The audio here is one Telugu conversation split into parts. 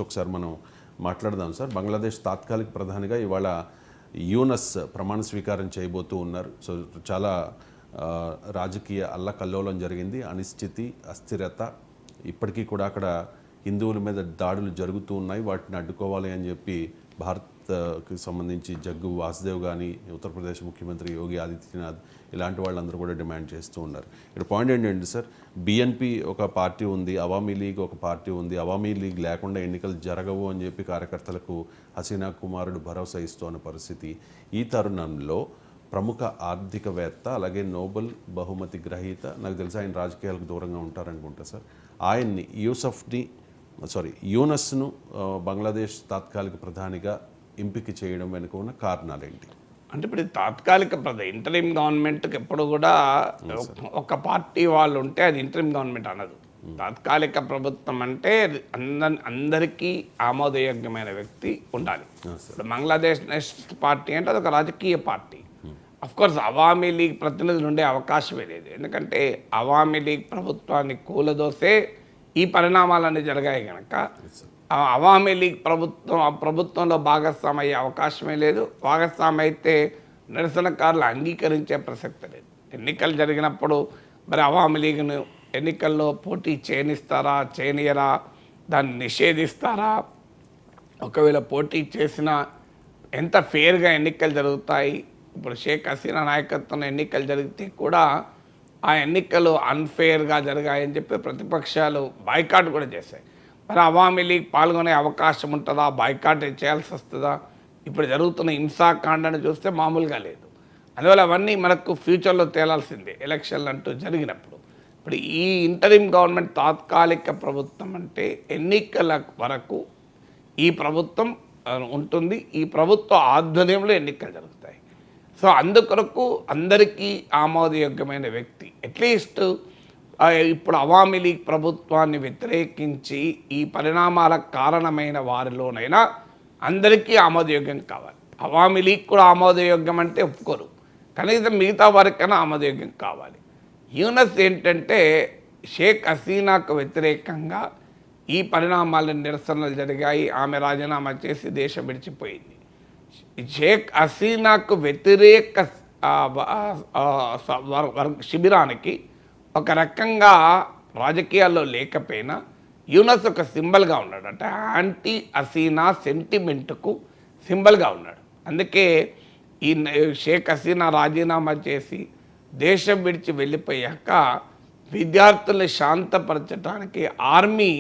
ఒకసారి మనం మాట్లాడదాం సార్. బంగ్లాదేశ్ తాత్కాలిక ప్రధానిగా ఇవాళ యూనస్ ప్రమాణ స్వీకారం చేయబోతూ ఉన్నారు. సో చాలా రాజకీయ అల్లకల్లోలం జరిగింది, అనిశ్చితి, అస్థిరత. ఇప్పటికీ కూడా అక్కడ హిందువుల మీద దాడులు జరుగుతూ ఉన్నాయి. వాటిని అడ్డుకోవాలి అని చెప్పి భారత్కి సంబంధించి జగ్గు వాసుదేవ్ కానీ, ఉత్తరప్రదేశ్ ముఖ్యమంత్రి యోగి ఆదిత్యనాథ్ ఇలాంటి వాళ్ళందరూ కూడా డిమాండ్ చేస్తూ ఉన్నారు. ఇక్కడ పాయింట్ ఏంటంటే సార్, బిఎన్పి ఒక పార్టీ ఉంది, అవామీ లీగ్ ఒక పార్టీ ఉంది. అవామీ లీగ్ లేకుండా ఎన్నికలు జరగవు అని చెప్పి కార్యకర్తలకు హసీనా కుమారుడు భరోసా ఇస్తున్న పరిస్థితి. ఈ తరుణంలో ప్రముఖ ఆర్థికవేత్త, అలాగే నోబెల్ బహుమతి గ్రహీత, నాకు తెలిసి ఆయన రాజకీయాలకు దూరంగా ఉంటారనుకుంటా సార్, ఆయన్ని యూనస్ను బంగ్లాదేశ్ తాత్కాలిక ప్రధానిగా ఎంపిక చేయడం వెనుక ఉన్న కారణాలేంటి? అంటే ఇప్పుడు తాత్కాలిక ఇంటరిమ్ గవర్నమెంట్కి ఎప్పుడు కూడా ఒక పార్టీ వాళ్ళు ఉంటే అది ఇంటరిమ్ గవర్నమెంట్ అనదు. తాత్కాలిక ప్రభుత్వం అంటే అందరికీ ఆమోదయోగ్యమైన వ్యక్తి ఉండాలి. ఇప్పుడు బంగ్లాదేశ్ నేషనలిస్ట్ పార్టీ అంటే అది ఒక రాజకీయ పార్టీ. అఫ్కోర్స్ అవామీ లీగ్ ప్రతినిధులు ఉండే అవకాశమే లేదు. ఎందుకంటే అవామీ లీగ్ ప్రభుత్వాన్ని కూలదోసే ఈ పరిణామాలన్నీ జరిగాయి కనుక అవామీ లీగ్ ప్రభుత్వంలో భాగస్వామి అయ్యే అవకాశమే లేదు. భాగస్వామి అయితే నిరసనకారులు అంగీకరించే ప్రసక్తి లేదు. ఎన్నికలు జరిగినప్పుడు మరి అవామీ లీగ్ను ఎన్నికల్లో పోటీ చేయనిస్తారా, చేయనియరా, దాన్ని నిషేధిస్తారా, ఒకవేళ పోటీ చేసినా ఎంత ఫేర్గా ఎన్నికలు జరుగుతాయి? ఇప్పుడు షేక్ హసీనా నాయకత్వంలో ఎన్నికలు జరిగితే కూడా ఆ ఎన్నికలు అన్ఫేర్గా జరిగాయని చెప్పి ప్రతిపక్షాలు బాయ్కాట్ కూడా చేశాయి. మరి అవామీ లీగ్ పాల్గొనే అవకాశం ఉంటుందా, బాయ్కాట్ చేయాల్సి వస్తుందా? ఇప్పుడు జరుగుతున్న హింసాకాండను చూస్తే మామూలుగా లేదు. అందువల్ల అవన్నీ మనకు ఫ్యూచర్లో తేలాల్సిందే ఎలక్షన్లు అంటూ జరిగినప్పుడు. ఇప్పుడు ఈ ఇంటరిమ్ గవర్నమెంట్ తాత్కాలిక ప్రభుత్వం అంటే ఎన్నికల వరకు ఈ ప్రభుత్వం ఉంటుంది. ఈ ప్రభుత్వ ఆధ్వర్యంలో ఎన్నికలు జరుగుతాయి. సో అందుకొరకు అందరికీ ఆమోదయోగ్యమైన వ్యక్తి, అట్లీస్ట్ ఇప్పుడు అవామీ లీగ్ ప్రభుత్వాన్ని వ్యతిరేకించి ఈ పరిణామాలకు కారణమైన వారిలోనైనా అందరికీ ఆమోదయోగ్యం కావాలి. అవామీ లీగ్ కూడా ఆమోదయోగ్యం అంటే ఒప్పుకోరు, కనీసం మిగతా వారికైనా ఆమోదయోగ్యం కావాలి. యూనస్ ఏంటంటే షేక్ హసీనాకు వ్యతిరేకంగా ఈ పరిణామాల నిరసనలు జరిగాయి. ఆమె రాజీనామా చేసి దేశం విడిచిపోయింది. షేక్ హసీనాకు వ్యతిరేక శిబిరానికి ఒక రకంగా రాజకీయాల్లో లేకపోయినా యూనస్ ఒక సింబల్గా ఉన్నాడు. అంటే యాంటీ హసీనా సెంటిమెంట్కు సింబల్గా ఉన్నాడు. అందుకే ఈ షేక్ హసీనా రాజీనామా చేసి దేశం విడిచి వెళ్ళిపోయాక విద్యార్థుల్ని శాంతపరచడానికి ఆర్మీ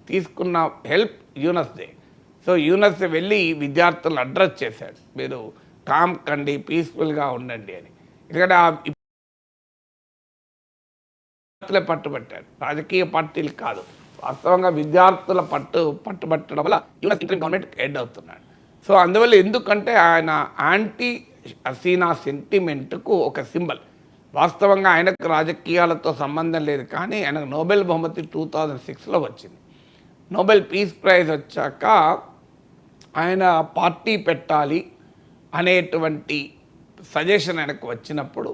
తీసుకున్న హెల్ప్ యూనస్దే. సో యూనస్ వెళ్ళి విద్యార్థులను అడ్రస్ చేశాడు, మీరు కామ్ కండి, పీస్ఫుల్గా ఉండండి అని. ఎందుకంటే విద్యార్థులే పట్టుబట్టాడు, రాజకీయ పార్టీలు కాదు. వాస్తవంగా విద్యార్థుల పట్టుబట్టడం వల్ల యూనస్ ఇంటరిమ్ గవర్నమెంట్ హెడ్ అవుతున్నాడు. సో అందువల్ల ఎందుకంటే ఆయన యాంటీ హసీనా సెంటిమెంట్కు ఒక సింబల్. వాస్తవంగా ఆయనకు రాజకీయాలతో సంబంధం లేదు, కానీ ఆయనకు నోబెల్ బహుమతి 2006లో వచ్చింది. నోబెల్ పీస్ ప్రైజ్ వచ్చాక ఆయన పార్టీ పెట్టాలి అనేటువంటి సజెషన్ ఆయనకు వచ్చినప్పుడు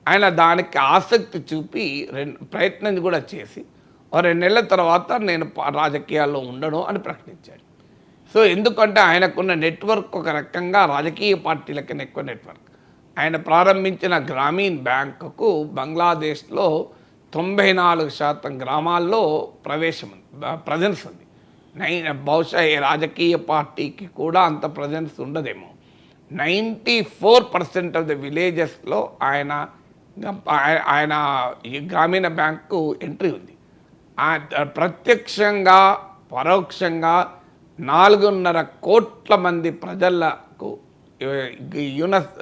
ఆయన దానికి ఆసక్తి చూపి ప్రయత్నం కూడా చేసి 2 నెలల తర్వాత నేను రాజకీయాల్లో ఉండను అని ప్రకటించాడు. సో ఎందుకంటే ఆయనకున్న నెట్వర్క్ ఒక రకంగా రాజకీయ పార్టీలకన్నా ఎక్కువ నెట్వర్క్. ఆయన ప్రారంభించిన గ్రామీణ్ బ్యాంకుకు బంగ్లాదేశ్లో 94% గ్రామాల్లో ప్రజెన్స్ ఉంది. బహుశా ఏ రాజకీయ పార్టీకి కూడా అంత ప్రజెన్స్ ఉండదేమో. 94% ఆఫ్ ద విలేజెస్లో ఆయన ఈ గ్రామీణ బ్యాంకు ఎంట్రీ ఉంది. ప్రత్యక్షంగా పరోక్షంగా 4.5 కోట్ల మంది ప్రజలకు యూనస్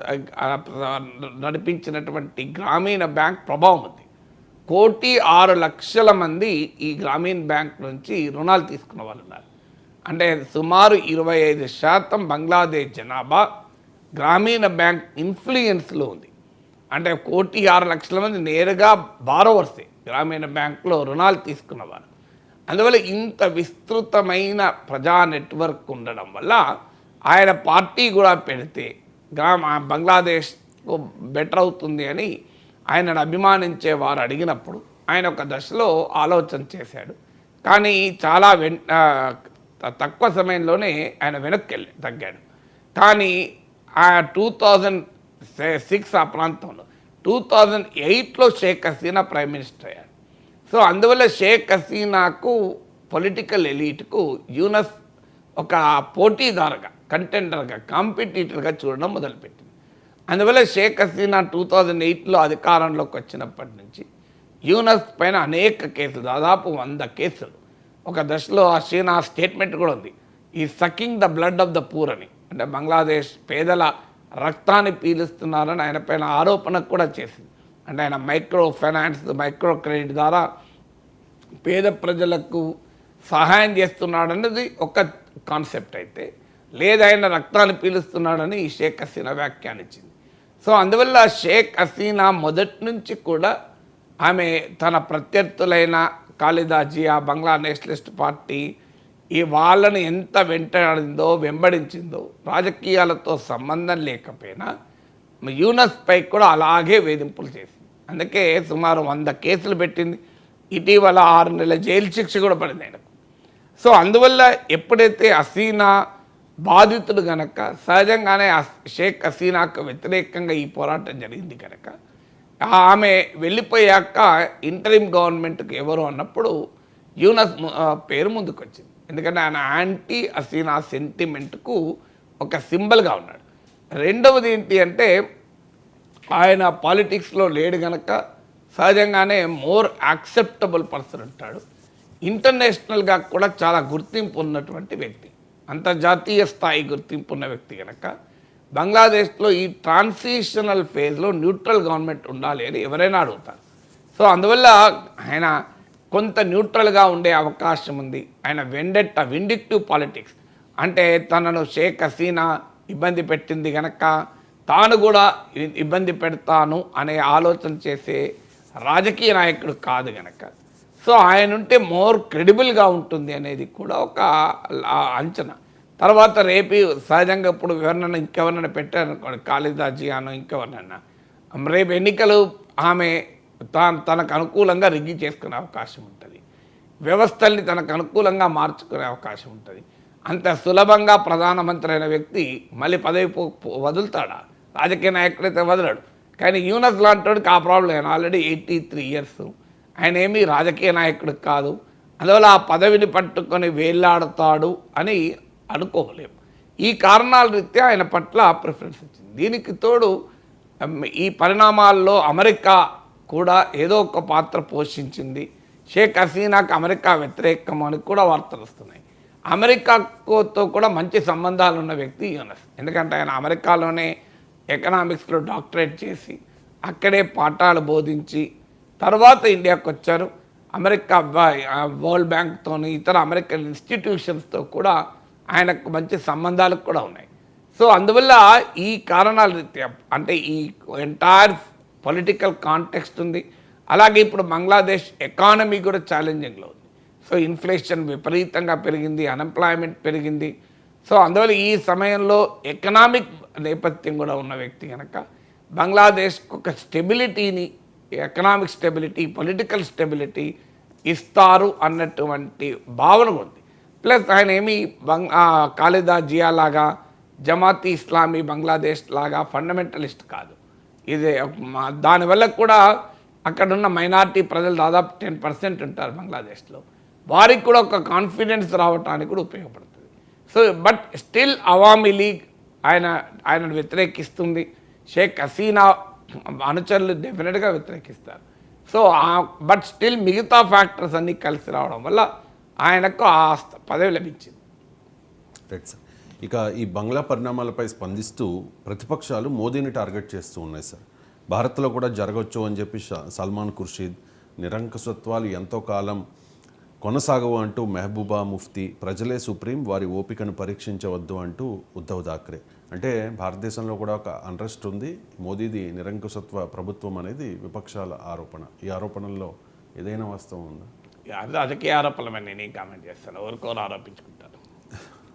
నడిపించినటువంటి గ్రామీణ బ్యాంక్ ప్రభావం ఉంది. 1,06,00,000 మంది ఈ గ్రామీణ బ్యాంక్ నుంచి రుణాలు తీసుకున్న వాళ్ళు ఉన్నారు. అంటే సుమారు 25% బంగ్లాదేశ్ జనాభా గ్రామీణ బ్యాంక్ ఇన్ఫ్లుయెన్స్లో ఉంది. అంటే 1,06,00,000 మంది నేరుగా బారోవర్సే గ్రామీణ బ్యాంకులో రుణాలు తీసుకున్నవారు. అందువల్ల ఇంత విస్తృతమైన ప్రజా నెట్వర్క్ ఉండడం వల్ల ఆయన పార్టీ కూడా పెడితే బంగ్లాదేశ్ బెటర్ అవుతుంది అని ఆయనను అభిమానించే వారు అడిగినప్పుడు ఆయన ఒక దశలో ఆలోచన చేశాడు. కానీ చాలా తక్కువ సమయంలోనే ఆయన వెనక్కి తగ్గాడు. కానీ ఆ 2006 ఆ ప్రాంతంలో 2008లో షేక్ హసీనా ప్రైమ్ మినిస్టర్ అయ్యాడు. సో అందువల్ల షేక్ హసీనాకు పొలిటికల్ ఎలీట్కు యూనస్ ఒక పోటీదారుగా, కంటెండర్గా, కాంపిటీటర్గా చూడడం మొదలుపెట్టింది. అందువల్ల షేక్ హసీనా 2008లో అధికారంలోకి వచ్చినప్పటి నుంచి యూనస్ పైన అనేక కేసులు, దాదాపు 100 కేసులు. ఒక దశలో హసీనా స్టేట్మెంట్ కూడా ఉంది, ఈ sucking the blood of the poor అని, అంటే బంగ్లాదేశ్ పేదల రక్తాన్ని పీలుస్తున్నారని ఆయన పైన ఆరోపణ కూడా చేసింది. అంటే ఆయన మైక్రో ఫైనాన్స్, మైక్రో క్రెడిట్ ద్వారా పేద ప్రజలకు సహాయం చేస్తున్నాడన్నది ఒక కాన్సెప్ట్ అయితే, లేదైనా రక్తాన్ని పీలుస్తున్నాడని ఈ షేక్ హసీనా వ్యాఖ్యానించింది. సో అందువల్ల షేక్ హసీనా మొదటి నుంచి కూడా ఆమె తన ప్రత్యర్థులైన ఖాలిదా జియా, బంగ్లా నేషనలిస్ట్ పార్టీ ఈ వాళ్ళని ఎంత వెంబడించిందో, రాజకీయాలతో సంబంధం లేకపోయినా యూనస్పై కూడా అలాగే వేధింపులు చేసింది. అందుకే సుమారు 100 కేసులు పెట్టింది. ఇటీవల 6 నెలల జైలు శిక్ష కూడా పడింది ఆయనకు. సో అందువల్ల ఎప్పుడైతే హసీనా బాధితుడు కనుక, సహజంగానే షేక్ హసీనాకు వ్యతిరేకంగా ఈ పోరాటం జరిగింది కనుక, ఆమె వెళ్ళిపోయాక ఇంటరిమ్ గవర్నమెంట్కి ఎవరు అన్నప్పుడు యూనస్ పేరు ముందుకు వచ్చింది. ఎందుకంటే ఆయన యాంటీ హసీనా సెంటిమెంట్కు ఒక సింబల్గా ఉన్నాడు. రెండవది ఏంటి అంటే, ఆయన పాలిటిక్స్లో లేడు కనుక సహజంగానే మోర్ యాక్సెప్టబుల్ పర్సన్ ఉంటాడు. ఇంటర్నేషనల్గా కూడా చాలా గుర్తింపు ఉన్నటువంటి వ్యక్తి, అంతర్జాతీయ స్థాయి గుర్తింపు ఉన్న వ్యక్తి కనుక బంగ్లాదేశ్లో ఈ ట్రాన్సిషనల్ ఫేజ్లో న్యూట్రల్ గవర్నమెంట్ ఉండాలి అని ఎవరైనా అడుగుతారు. సో అందువల్ల ఆయన కొంత న్యూట్రల్గా ఉండే అవకాశం ఉంది. ఆయన విండిక్టివ్ పాలిటిక్స్, అంటే తనను షేక్ హసీనా ఇబ్బంది పెట్టింది కనుక తాను కూడా ఇబ్బంది పెడతాను అనే ఆలోచన చేసే రాజకీయ నాయకుడు కాదు కనుక, సో ఆయన ఉంటే మోర్ క్రెడిబుల్గా ఉంటుంది అనేది కూడా ఒక అంచనా. తర్వాత రేపు సహజంగా ఇప్పుడు ఇంకెవరినైనా పెట్టారనుకోండి, ఖాలిదా జియాను ఇంకెవరినైనా, రేపు ఎన్నికలు ఆమె తనకు అనుకూలంగా రిగ్గి చేసుకునే అవకాశం ఉంటుంది, వ్యవస్థల్ని తనకు అనుకూలంగా మార్చుకునే అవకాశం ఉంటుంది. అంత సులభంగా ప్రధానమంత్రి అయిన వ్యక్తి మళ్ళీ పదవి వదులుతాడా? రాజకీయ నాయకుడైతే వదలడు. కానీ యూనస్ లాంటి ఆ ప్రాబ్లం, ఆయన ఆల్రెడీ 83 ఇయర్స్, ఆయన ఏమీ రాజకీయ నాయకుడు కాదు. అందువల్ల ఆ పదవిని పట్టుకొని వేలాడతాడు అని అనుకోలేము. ఈ కారణాల రీత్యా ఆయన పట్ల ప్రిఫరెన్స్ వచ్చింది. దీనికి తోడు ఈ పరిణామాల్లో అమెరికా కూడా ఏదో ఒక పాత్ర పోషించింది. షేక్ హసీనాకు అమెరికా వ్యతిరేకం అని కూడా వార్తలు వస్తున్నాయి. అమెరికాతో కూడా మంచి సంబంధాలు ఉన్న వ్యక్తి యూనస్. ఎందుకంటే ఆయన అమెరికాలోనే ఎకనామిక్స్లో డాక్టరేట్ చేసి అక్కడే పాఠాలు బోధించి తర్వాత ఇండియాకు వచ్చారు. అమెరికా వరల్డ్ బ్యాంక్తో, ఇతర అమెరికన్ ఇన్స్టిట్యూషన్స్తో కూడా ఆయనకు మంచి సంబంధాలు కూడా ఉన్నాయి. సో అందువల్ల ఈ కారణాల రీత్యా, అంటే ఈ ఎంటైర్ పొలిటికల్ కాంటెక్స్ట్ ఉంది. అలాగే ఇప్పుడు బంగ్లాదేశ్ ఎకానమీ కూడా ఛాలెంజింగ్లో ఉంది. సో ఇన్ఫ్లేషన్ విపరీతంగా పెరిగింది, అన్ఎంప్లాయ్మెంట్ పెరిగింది. సో అందువల్ల ఈ సమయంలో ఎకనామిక్ నేపథ్యం కూడా ఉన్న వ్యక్తి కనుక బంగ్లాదేశ్కి ఒక స్టెబిలిటీని, ఎకనామిక్ స్టెబిలిటీ, పొలిటికల్ స్టెబిలిటీ ఇస్తారు అన్నటువంటి భావన ఉంది. ప్లస్ ఆయన ఏమి ఖాలిదా జియా లాగా, జమాతీ ఇస్లామీ బంగ్లాదేశ్ లాగా ఫండమెంటలిస్ట్ కాదు. ఇది దానివల్ల కూడా అక్కడున్న మైనారిటీ ప్రజలు దాదాపు 10% ఉంటారు బంగ్లాదేశ్లో, వారికి కూడా ఒక కాన్ఫిడెన్స్ రావడానికి కూడా ఉపయోగపడుతుంది. So but still Awami league ఆయనను వ్యతిరేకిస్తుంది. షేక్ హసీనా అనుచరులు డెఫినెట్గా వ్యతిరేకిస్తారు. సో బట్ స్టిల్ మిగతా ఫ్యాక్టర్స్ అన్నీ కలిసి రావడం వల్ల ఆయనకు ఆ పదవి లభించింది. Right sir. ఇక ఈ బంగ్లా పరిణామాలపై స్పందిస్తూ ప్రతిపక్షాలు మోదీని టార్గెట్ చేస్తూ ఉన్నాయి సార్. భారత్లో కూడా జరగవచ్చు అని చెప్పి సల్మాన్ ఖుర్షీద్, నిరంకుశత్వాలు ఎంతో కాలం కొనసాగవు అంటూ మెహబూబా ముఫ్తీ, ప్రజలే సుప్రీం, వారి ఓపికను పరీక్షించవద్దు అంటూ ఉద్ధవ్ థాక్రే. అంటే భారతదేశంలో కూడా ఒక అన్రెస్ట్ ఉంది. మోదీది నిరంకుశత్వ ప్రభుత్వం అనేది విపక్షాల ఆరోపణ. ఈ ఆరోపణల్లో ఏదైనా వాస్తవం ఉందా? రాజకీయ ఆరోపణలమే, నేను కామెంట్ చేస్తాను, ఎవరికోరు ఆరోపించుకుంటారు.